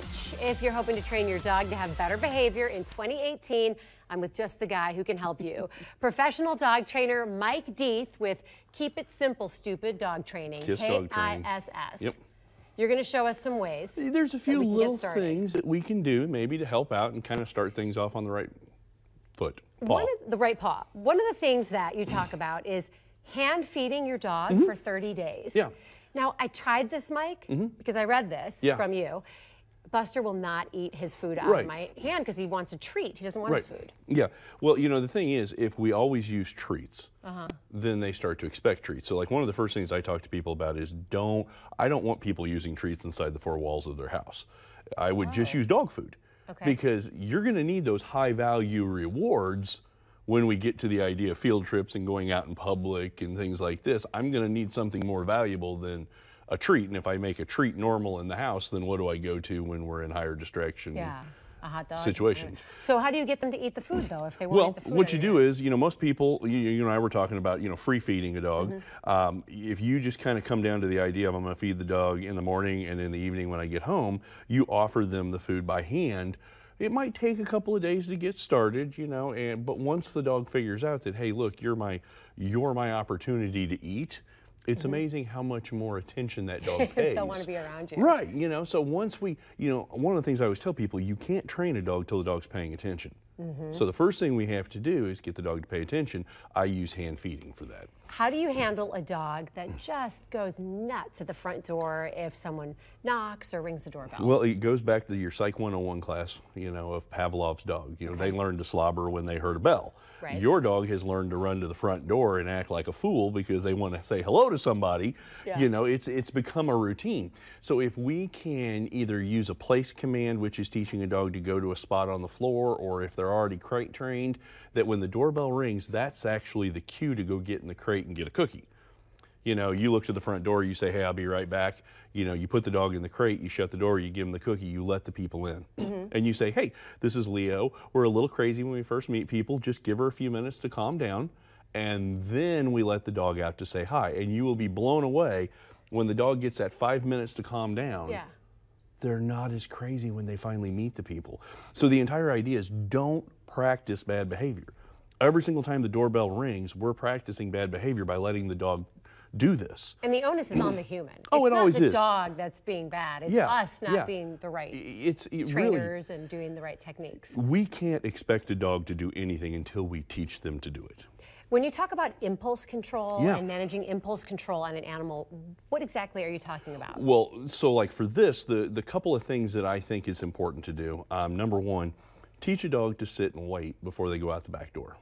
Pooch. If you're hoping to train your dog to have better behavior in 2018, I'm with just the guy who can help you. Professional dog trainer Mike Deathe with Keep It Simple, Stupid Dog Training. KISS Dog Training. K-I-S-S. Yep. You're going to show us some ways. There's a few little things that we can do maybe to help out and kind of start things off on the right foot. Paw. The right paw. One of the things that you talk about is hand feeding your dog for 30 days. Yeah. Now, I tried this, Mike, because I read this from you. Buster will not eat his food out of my hand because he wants a treat. He doesn't want his food. Yeah. Well, you know, the thing is, if we always use treats, then they start to expect treats. So, like, one of the first things I talk to people about is I don't want people using treats inside the four walls of their house. I would just use dog food. Okay. Because you're going to need those high-value rewards when we get to the idea of field trips and going out in public and things like this. I'm going to need something more valuable than a treat, and if I make a treat normal in the house, then what do I go to when we're in higher distraction a hot dog situations? So how do you get them to eat the food, though, if they won't eat the food? Well, what you do is, you know, most people, you and I were talking about, you know, free feeding a dog. If you just kind of come down to the idea of I'm going to feed the dog in the morning and in the evening when I get home, you offer them the food by hand. It might take a couple of days to get started, you know, but once the dog figures out that, hey, look, you're my opportunity to eat, it's amazing how much more attention that dog pays. They'll want to be around you. Right, you know, so once we, you know, one of the things I always tell people, you can't train a dog till the dog's paying attention. So the first thing we have to do is get the dog to pay attention. I use hand feeding for that. How do you handle a dog that just goes nuts at the front door if someone knocks or rings the doorbell? Well, it goes back to your Psych 101 class, you know, of Pavlov's dog. You know, they learned to slobber when they heard a bell. Your dog has learned to run to the front door and act like a fool because they want to say hello to somebody. You know, it's become a routine. So if we can either use a place command, which is teaching a dog to go to a spot on the floor, or if they're already crate trained, that when the doorbell rings, that's actually the cue to go get in the crate and get a cookie. You know, you look to the front door, you say, hey, I'll be right back. You know, you put the dog in the crate, you shut the door, you give him the cookie, you let the people in. And you say, hey, this is Leo. We're a little crazy when we first meet people. Just give her a few minutes to calm down. And then we let the dog out to say hi. And you will be blown away when the dog gets that 5 minutes to calm down. They're not as crazy when they finally meet the people. So the entire idea is don't practice bad behavior. Every single time the doorbell rings, we're practicing bad behavior by letting the dog do this. And the onus is on the human. It always is. It's not the dog that's being bad. It's us not being the right trainers and doing the right techniques. We can't expect a dog to do anything until we teach them to do it. When you talk about impulse control and managing impulse control on an animal, what exactly are you talking about? Well, so like for this, the couple of things that I think is important to do, number one, teach a dog to sit and wait before they go out the back door.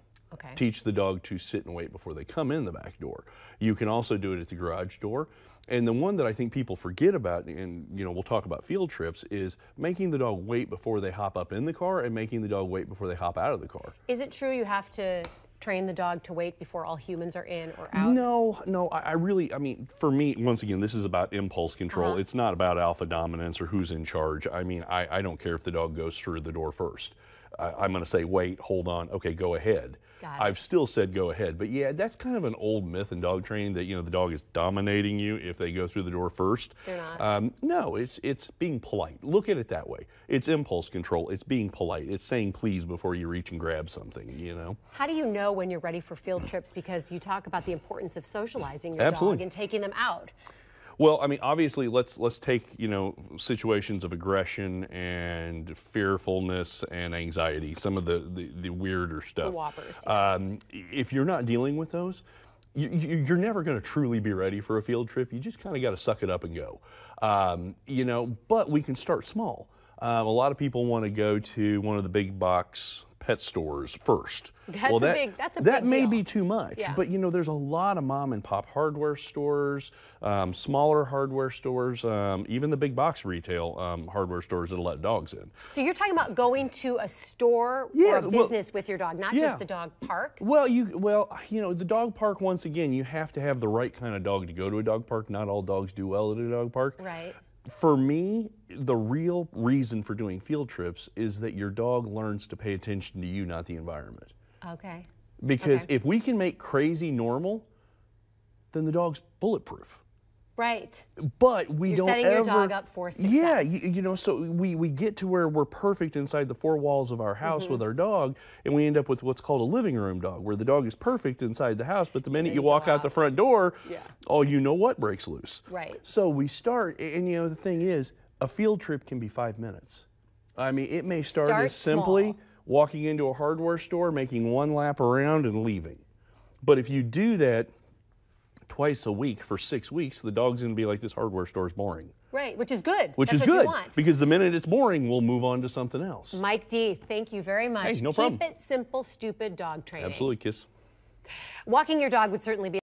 Teach the dog to sit and wait before they come in the back door. You can also do it at the garage door. And the one that I think people forget about, and you know, we'll talk about field trips, is making the dog wait before they hop up in the car and making the dog wait before they hop out of the car. Is it true you have to train the dog to wait before all humans are in or out? No, I mean, for me, once again, this is about impulse control. It's not about alpha dominance or who's in charge. I mean, I don't care if the dog goes through the door first. I'm going to say, wait, hold on, okay, go ahead. I've still said go ahead, but yeah, that's kind of an old myth in dog training that, you know, the dog is dominating you if they go through the door first. They're not. No, it's being polite. Look at it that way. It's impulse control. It's being polite. It's saying please before you reach and grab something, you know. How do you know when you're ready for field trips? Because you talk about the importance of socializing your dog and taking them out. Well, I mean, obviously, let's take, you know, situations of aggression and fearfulness and anxiety, some of the weirder stuff. The whoppers. If you're not dealing with those, you're never going to truly be ready for a field trip. You just kind of got to suck it up and go. You know, but we can start small. A lot of people want to go to one of the big box pet stores first. That's a big that may deal. be too much, but you know, there's a lot of mom and pop hardware stores, smaller hardware stores, even the big box retail hardware stores that'll let dogs in. So you're talking about going to a store or a business with your dog, not just the dog park? Well, you know, the dog park, once again, you have to have the right kind of dog to go to a dog park. Not all dogs do well at a dog park. Right. For me, the real reason for doing field trips is that your dog learns to pay attention to you, not the environment. Okay. Because if we can make crazy normal, then the dog's bulletproof. Right. But we You're don't setting ever, your dog up for success. Yeah, you know, so we get to where we're perfect inside the four walls of our house with our dog, and we end up with what's called a living room dog, where the dog is perfect inside the house, but the minute you walk out the front door, oh, you know what breaks loose. Right. So we start, and you know, the thing is, a field trip can be 5 minutes. I mean, it may start as simply walking into a hardware store, making one lap around and leaving. But if you do that twice a week for 6 weeks, the dog's going to be like, this hardware store is boring. Right, which is good. Which is good, because the minute it's boring, we'll move on to something else. Mike Deathe, thank you very much. Hey, no problem. Keep it simple, stupid dog training. Absolutely, Kiss. Walking your dog would certainly be